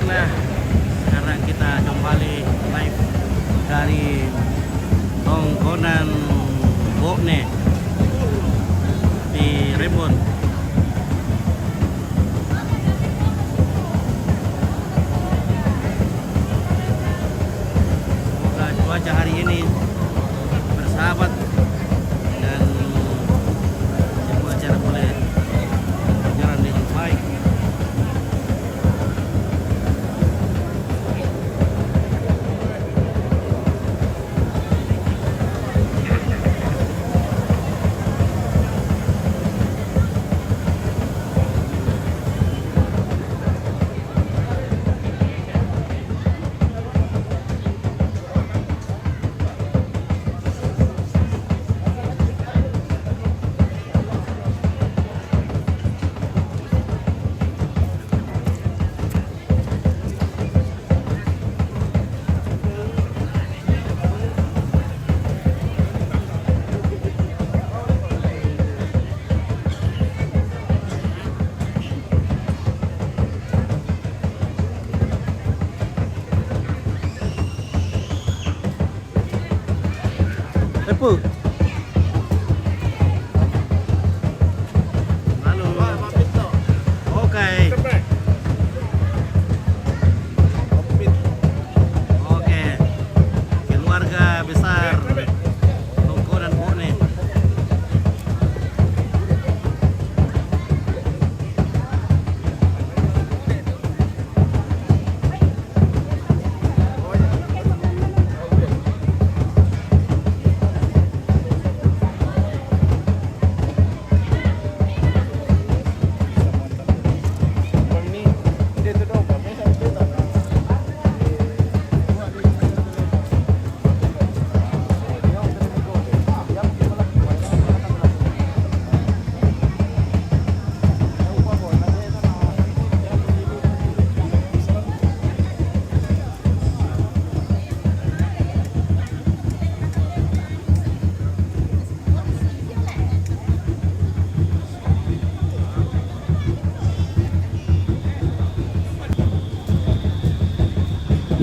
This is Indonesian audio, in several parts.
Baiklah, sekarang kita kembali live dari Tongkonan Bokne di Rembon. Semoga cuaca hari ini bersahabat dan semua acara boleh berjalan dengan baik. Tepu. Lalu. Oke. Oke. Keluarga besar Tongkonan Bokne.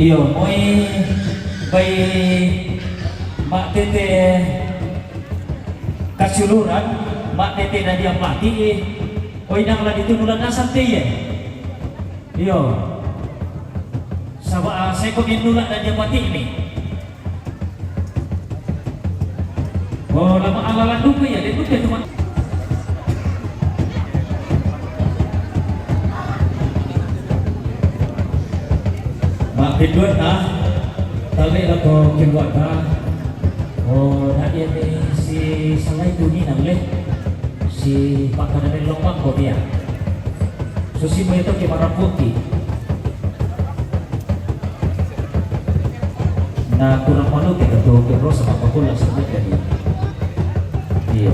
Iyo, moi bay mak tete kasuluran, mak tete na dia mati, oi nang la dituluran asam teye. Iyo, saya kok nulak na dia mati ini. Oh, lama alalan dupe ya, dia dupe cuma. Kedua tali atau keluarga dia si Salai Tuni namanya si Pak Kadang Lomang kok dia susi mo itu kemarang putih na kurang manu kita tuh terus sama pakula sebut jadi iya.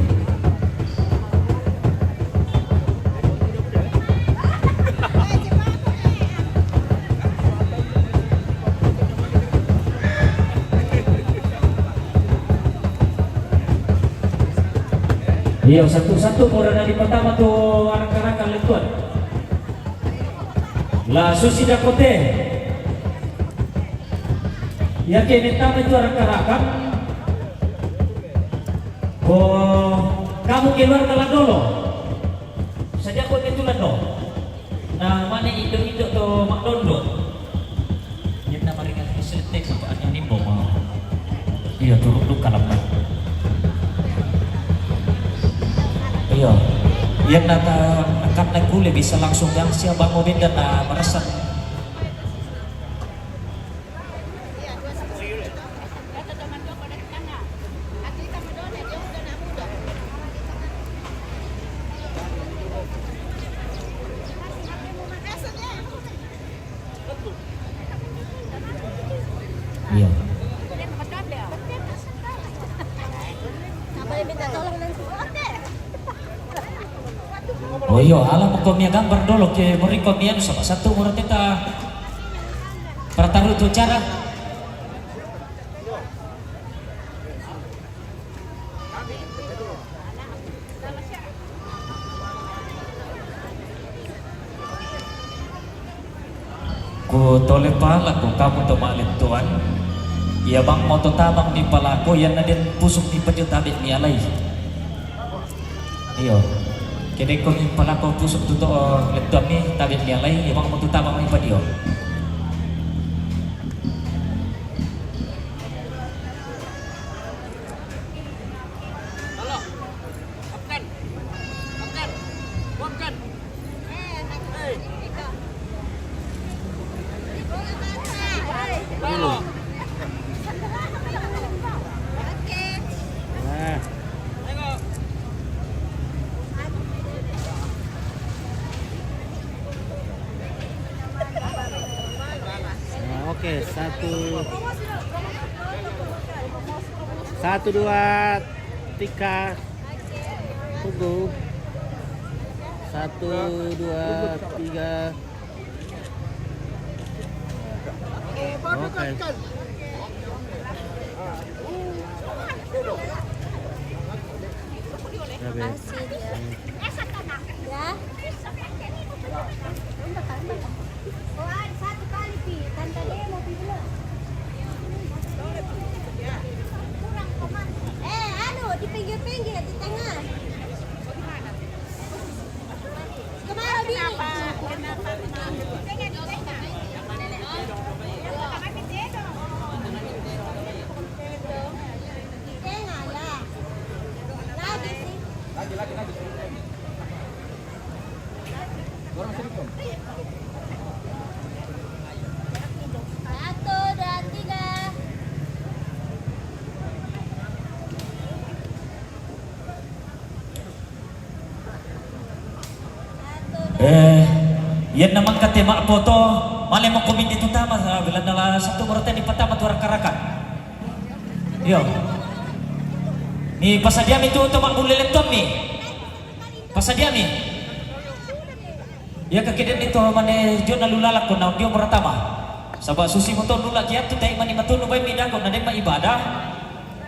Iya, satu-satu orang dari pertama tuh anak-anak letuan. La Susi Dakote. Ya kini tamu itu anak-anak. Oh, kamu keluar telah dulu. Saja kau itu lado. Nah, mana itu tuh mak dondo. Yang nama ringan setek sampai yang nimbo mau. Iya, turun tuh kalau iya, yang nata akan nagule bisa langsung yang siapa mobil dan merasa. Iya. Oh iya, alam pokoknya gambar dulu ke merikot nian sama satu orang kita pertaruh tu cara. Ku tole pala ko kamu to malintuan. Iya bang mau to tabang ni pala ko yan na din pusok ni padyo tabi ni alay. Iyo. Kini ko ni pala ko pusok to lintuan ni tabi ni alay. Iya bang mau to tabang ni padyo. Nah. Nah, oke, satu dua tiga, tunggu, 1 2 3. Oke. Makasih dia. Ya. Oh, ada satu kali pi. Tante dia mau pi dulu. Kurang koman. Anu di pinggir-pinggir di tengah. Kemana bi? Kenapa? Tengah di tengah. Di tengah lah. Lagi sih. Lagi. Satu, dua, tiga. Yan naman ka tema po to. Malay mo kumindi ito tama. Bilang na sa tumurata ni patama tuwara karakan. Yo. Ni pasadiami tu untuk makulilentom ni. Pasadiami. Ya kakidin itu mane Diyo nalulalak ko na Diyo maratama. Sabah susi mo to nulak yan to tayo mani matuno ba mida ko na din maibadah.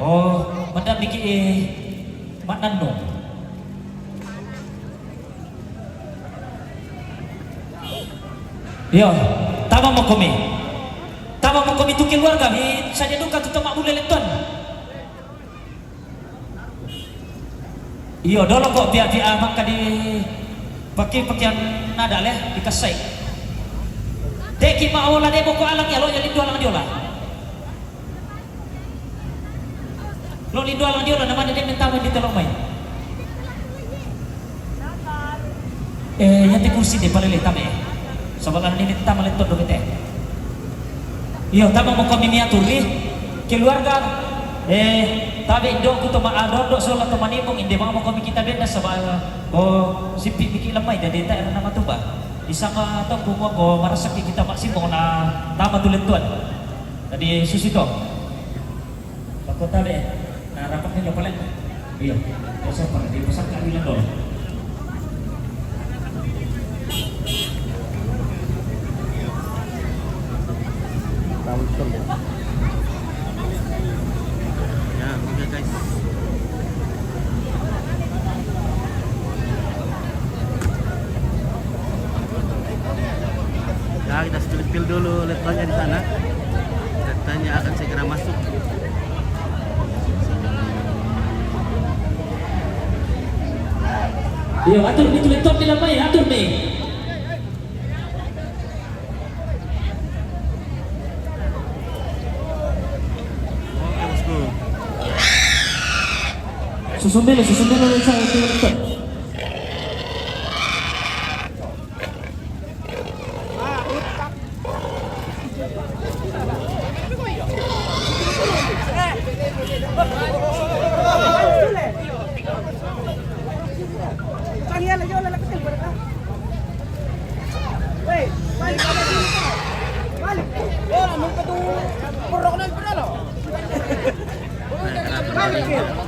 Oh, madam niki manano. Yo, tama mo kami. Tama mo kami tu keluarga ni saja duka tu mak bulelenton. Iyo, dolo kok pihak-pihak maka di pakai pakaian nada leh dikasih. Teki maulah demo ko alang ya lo jadi dua alang diola. Lo di dua alang diola namanya dia minta di telok main. Yang di kursi di paling tame. Sebagai ini tama lentot do bete. Iyo, tama mo kami niaturi keluarga tabi do ko to maador do so la to manimong indi mga mo kami kita benda sa sipi biki lamay jadi ta era nama tuba isa ka to kumo ko marasaki kita maksimo na tama tulentuan tadi susito bako tabi na rapat nila pala iyo so para di pasang kabilang do Ya, oke guys. Ya, kita spill dulu letanya di sana. Letanya akan segera masuk. Iya, atur di tulentot nila may atur nih. Susundelo sa tulentot. Balik.